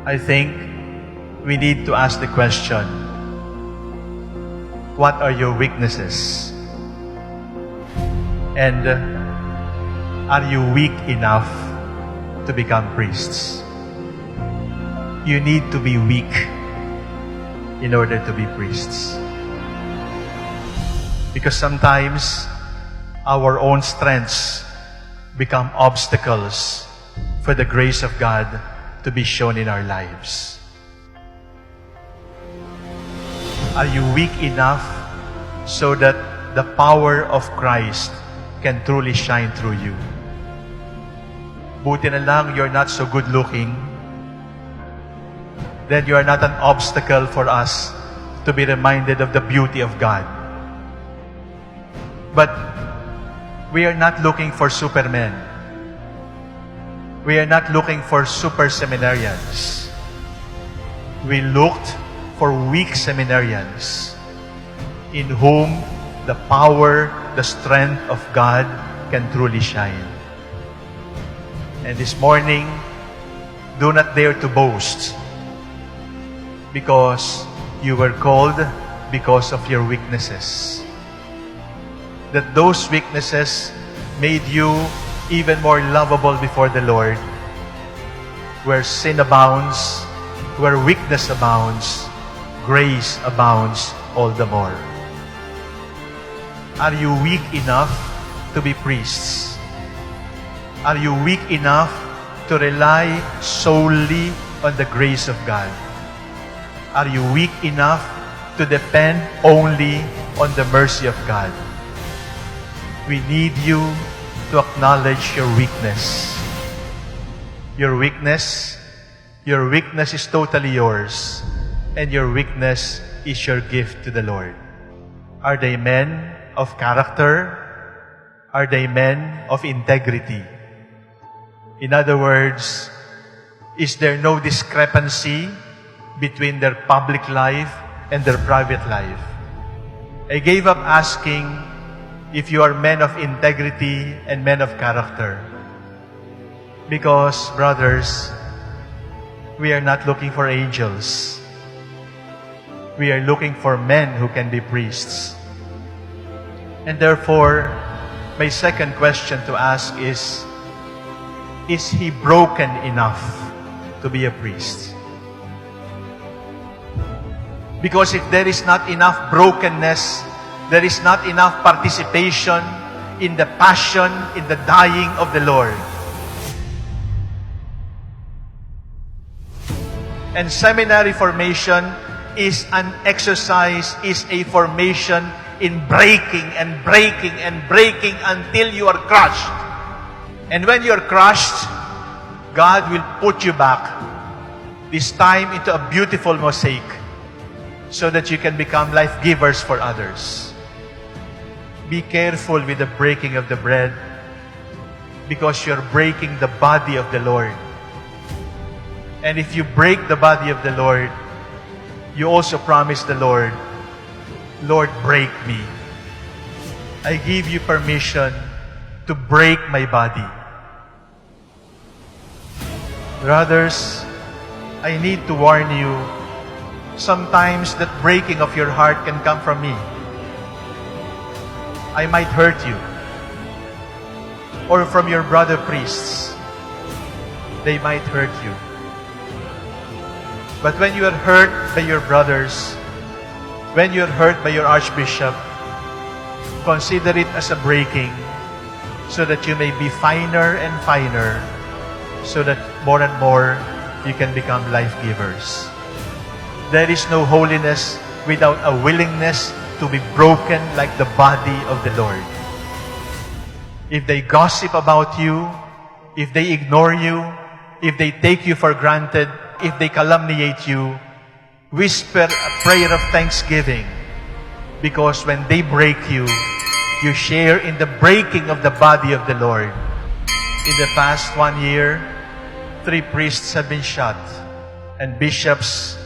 I think we need to ask the question, what are your weaknesses? And are you weak enough to become priests? You need to be weak in order to be priests. Because sometimes our own strengths become obstacles for the grace of God to be shown in our lives. Are you weak enough so that the power of Christ can truly shine through you? Buti na lang you're not so good looking, then you are not an obstacle for us to be reminded of the beauty of God. But we are not looking for supermen. We are not looking for super seminarians. We looked for weak seminarians in whom the power, the strength of God can truly shine. And this morning, do not dare to boast, because you were called because of your weaknesses. That those weaknesses made you even more lovable before the Lord. Where sin abounds, where weakness abounds, grace abounds all the more. Are you weak enough to be priests? Are you weak enough to rely solely on the grace of God? Are you weak enough to depend only on the mercy of God? We need you to acknowledge your weakness. Your weakness is totally yours, and your weakness is your gift to the Lord. Are they men of character? Are they men of integrity? In other words, is there no discrepancy between their public life and their private life? I gave up asking if you are men of integrity and men of character. Because, brothers, we are not looking for angels. We are looking for men who can be priests. And therefore, my second question to ask is he broken enough to be a priest? Because if there is not enough brokenness, there is not enough participation in the passion, in the dying of the Lord. And seminary formation is an exercise, is a formation in breaking and breaking and breaking until you are crushed. And when you are crushed, God will put you back, this time into a beautiful mosaic, so that you can become life givers for others. Be careful with the breaking of the bread, because you're breaking the body of the Lord. And if you break the body of the Lord, you also promise the Lord, Lord, break me. I give you permission to break my body. Brothers, I need to warn you, sometimes that breaking of your heart can come from me. I might hurt you. Or from your brother priests. They might hurt you. But when you are hurt by your brothers, when you are hurt by your archbishop, consider it as a breaking, so that you may be finer and finer, so that more and more you can become life givers. There is no holiness without a willingness to be broken like the body of the Lord. If they gossip about you, if they ignore you, if they take you for granted, if they calumniate you, whisper a prayer of thanksgiving, because when they break you, you share in the breaking of the body of the Lord. In the past 1 year, 3 priests have been shot, and bishops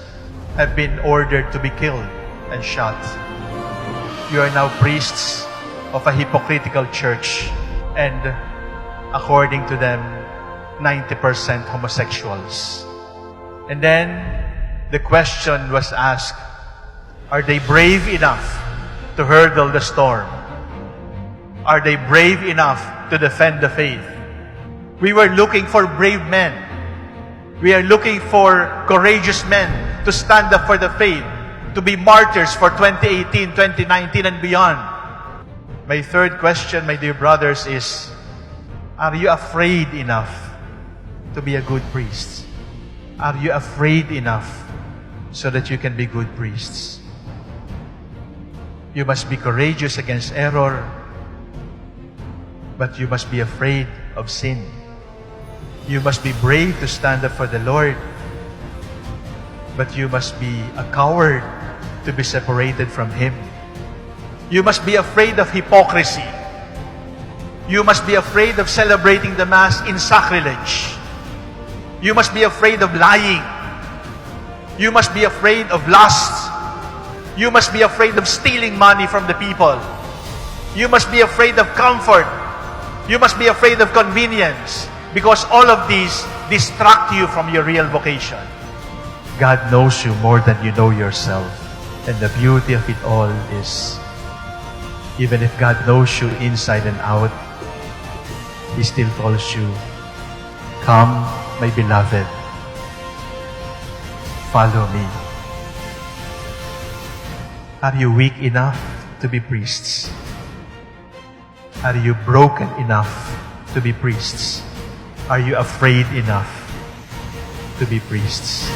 have been ordered to be killed and shot. You are now priests of a hypocritical church, and according to them, 90% homosexuals. And then the question was asked, are they brave enough to hurdle the storm? Are they brave enough to defend the faith? We were looking for brave men. We are looking for courageous men to stand up for the faith, to be martyrs for 2018, 2019, and beyond. My third question, my dear brothers, is, are you afraid enough to be a good priest? Are you afraid enough so that you can be good priests? You must be courageous against error, but you must be afraid of sin. You must be brave to stand up for the Lord, but you must be a coward to be separated from Him. You must be afraid of hypocrisy. You must be afraid of celebrating the Mass in sacrilege. You must be afraid of lying. You must be afraid of lust. You must be afraid of stealing money from the people. You must be afraid of comfort. You must be afraid of convenience, because all of these distract you from your real vocation. God knows you more than you know yourself. And the beauty of it all is, even if God knows you inside and out, He still calls you, "Come, my beloved, follow me." Are you weak enough to be priests? Are you broken enough to be priests? Are you afraid enough to be priests?